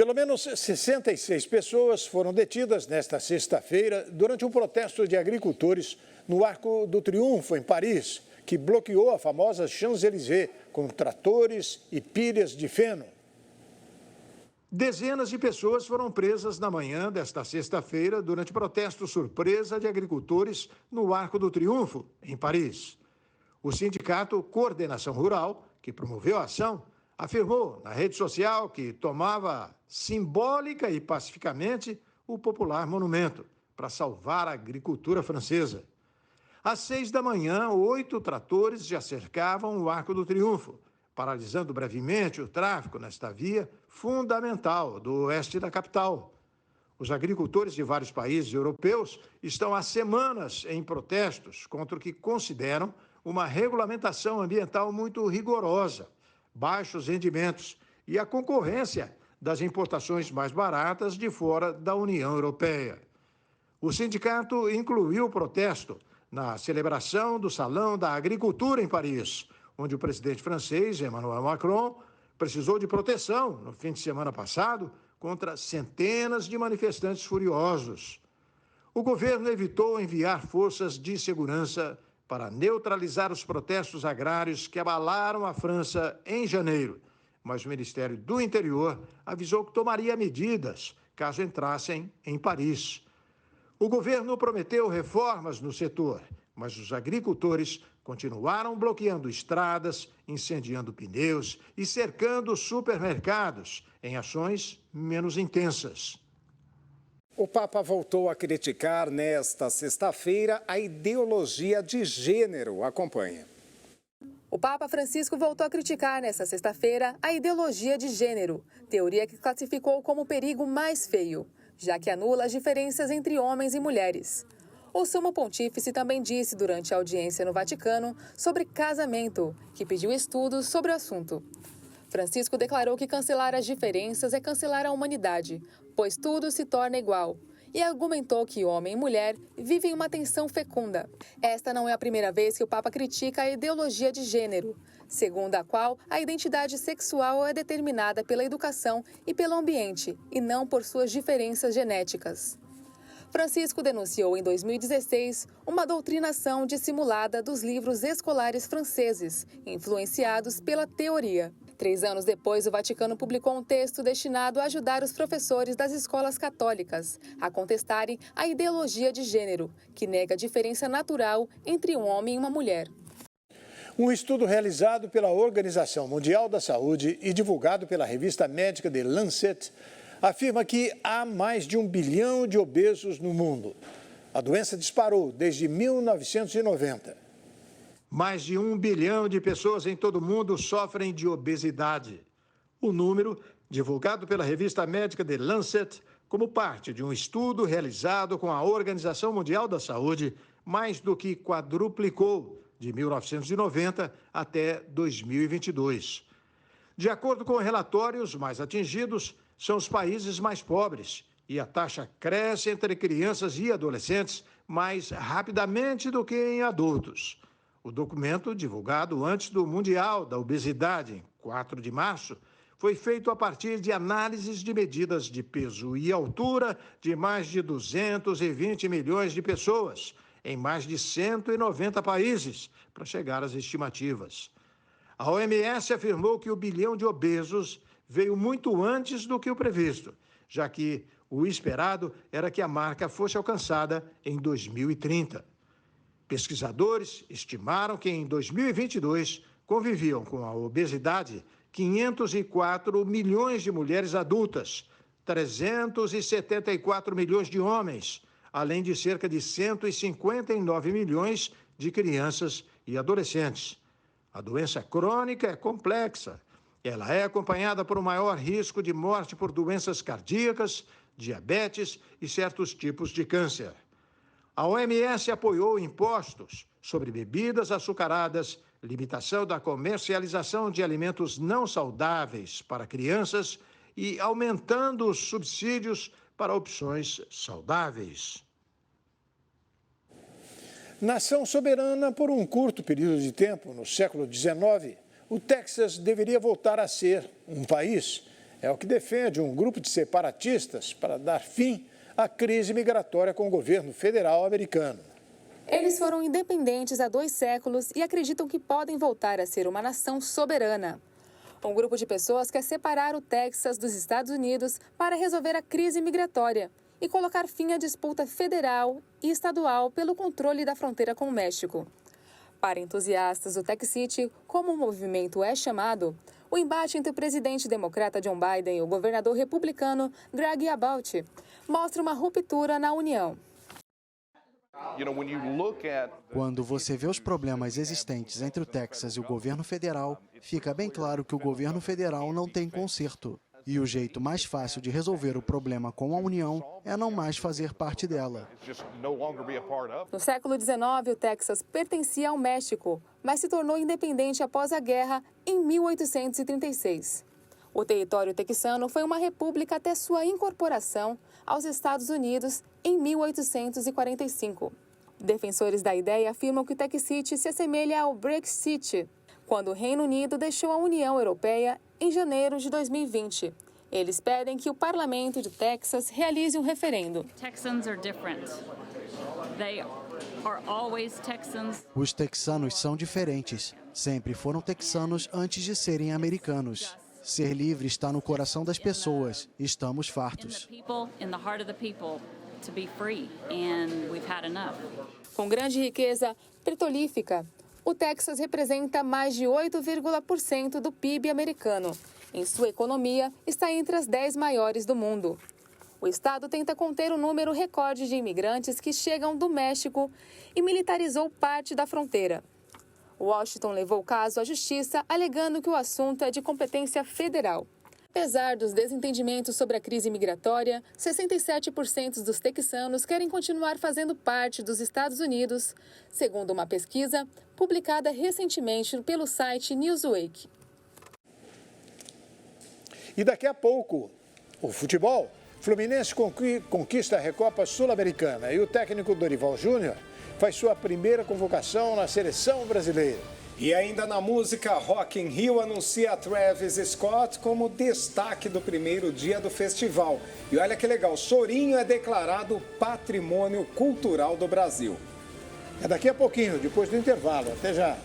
Pelo menos 66 pessoas foram detidas nesta sexta-feira durante um protesto de agricultores no Arco do Triunfo, em Paris, que bloqueou a famosa Champs-Élysées com tratores e pilhas de feno. Dezenas de pessoas foram presas na manhã desta sexta-feira durante protesto surpresa de agricultores no Arco do Triunfo, em Paris. O sindicato Coordenação Rural, que promoveu a ação, afirmou na rede social que tomava simbólica e pacificamente o popular monumento para salvar a agricultura francesa. Às 6 da manhã, 8 tratores já cercavam o Arco do Triunfo, paralisando brevemente o tráfego nesta via fundamental do oeste da capital. Os agricultores de vários países europeus estão há semanas em protestos contra o que consideram uma regulamentação ambiental muito rigorosa, baixos rendimentos e a concorrência das importações mais baratas de fora da União Europeia. O sindicato incluiu o protesto na celebração do Salão da Agricultura em Paris, onde o presidente francês, Emmanuel Macron, precisou de proteção no fim de semana passado contra centenas de manifestantes furiosos. O governo evitou enviar forças de segurança para neutralizar os protestos agrários que abalaram a França em janeiro, mas o Ministério do Interior avisou que tomaria medidas caso entrassem em Paris. O governo prometeu reformas no setor, mas os agricultores continuaram bloqueando estradas, incendiando pneus e cercando supermercados em ações menos intensas. O Papa voltou a criticar nesta sexta-feira a ideologia de gênero. Acompanhe. O Papa Francisco voltou a criticar nesta sexta-feira a ideologia de gênero, teoria que classificou como o perigo mais feio, já que anula as diferenças entre homens e mulheres. O Sumo Pontífice também disse durante a audiência no Vaticano sobre casamento, que pediu estudos sobre o assunto. Francisco declarou que cancelar as diferenças é cancelar a humanidade, pois tudo se torna igual, e argumentou que homem e mulher vivem uma tensão fecunda. Esta não é a primeira vez que o Papa critica a ideologia de gênero, segundo a qual a identidade sexual é determinada pela educação e pelo ambiente, e não por suas diferenças genéticas. Francisco denunciou em 2016 uma doutrinação dissimulada dos livros escolares franceses, influenciados pela teoria. 3 anos depois, o Vaticano publicou um texto destinado a ajudar os professores das escolas católicas a contestarem a ideologia de gênero, que nega a diferença natural entre um homem e uma mulher. Um estudo realizado pela Organização Mundial da Saúde e divulgado pela revista médica The Lancet afirma que há mais de 1 bilhão de obesos no mundo. A doença disparou desde 1990. Mais de 1 bilhão de pessoas em todo o mundo sofrem de obesidade. O número, divulgado pela revista médica The Lancet, como parte de um estudo realizado com a Organização Mundial da Saúde, mais do que quadruplicou de 1990 até 2022. De acordo com relatórios, mais atingidos são os países mais pobres, e a taxa cresce entre crianças e adolescentes mais rapidamente do que em adultos. O documento, divulgado antes do Mundial da Obesidade, em 4 de março, foi feito a partir de análises de medidas de peso e altura de mais de 220 milhões de pessoas, em mais de 190 países, para chegar às estimativas. A OMS afirmou que o bilhão de obesos veio muito antes do que o previsto, já que o esperado era que a marca fosse alcançada em 2030. Pesquisadores estimaram que em 2022 conviviam com a obesidade 504 milhões de mulheres adultas, 374 milhões de homens, além de cerca de 159 milhões de crianças e adolescentes. A doença crônica é complexa. Ela é acompanhada por um maior risco de morte por doenças cardíacas, diabetes e certos tipos de câncer. A OMS apoiou impostos sobre bebidas açucaradas, limitação da comercialização de alimentos não saudáveis para crianças e aumentando os subsídios para opções saudáveis. Nação soberana por um curto período de tempo, no século XIX, o Texas deveria voltar a ser um país. É o que defende um grupo de separatistas para dar fim à crise migratória com o governo federal americano. Eles foram independentes há 2 séculos e acreditam que podem voltar a ser uma nação soberana. Um grupo de pessoas quer separar o Texas dos Estados Unidos para resolver a crise migratória e colocar fim à disputa federal e estadual pelo controle da fronteira com o México. Para entusiastas do Tech City, como o movimento é chamado, o embate entre o presidente democrata John Biden e o governador republicano Greg Abbott mostra uma ruptura na união. Quando você vê os problemas existentes entre o Texas e o governo federal, fica bem claro que o governo federal não tem conserto. E o jeito mais fácil de resolver o problema com a União é não mais fazer parte dela. No século XIX, o Texas pertencia ao México, mas se tornou independente após a guerra em 1836. O território texano foi uma república até sua incorporação aos Estados Unidos em 1845. Defensores da ideia afirmam que o Tech City se assemelha ao Brexit, quando o Reino Unido deixou a União Europeia em janeiro de 2020. Eles pedem que o parlamento de Texas realize um referendo. Os texanos são diferentes. Sempre foram texanos antes de serem americanos. Ser livre está no coração das pessoas. Estamos fartos. Com grande riqueza petrolífera, o Texas representa mais de 8,% do PIB americano. Em sua economia, está entre as 10 maiores do mundo. O estado tenta conter o número recorde de imigrantes que chegam do México e militarizou parte da fronteira. Washington levou o caso à justiça, alegando que o assunto é de competência federal. Apesar dos desentendimentos sobre a crise migratória, 67% dos texanos querem continuar fazendo parte dos Estados Unidos, segundo uma pesquisa publicada recentemente pelo site Newsweek. E daqui a pouco, o futebol. Fluminense conquista a Recopa Sul-Americana e o técnico Dorival Júnior faz sua primeira convocação na seleção brasileira. E ainda na música, Rock in Rio anuncia a Travis Scott como destaque do primeiro dia do festival. E olha que legal, Chorinho é declarado Patrimônio Cultural do Brasil. É daqui a pouquinho, depois do intervalo. Até já.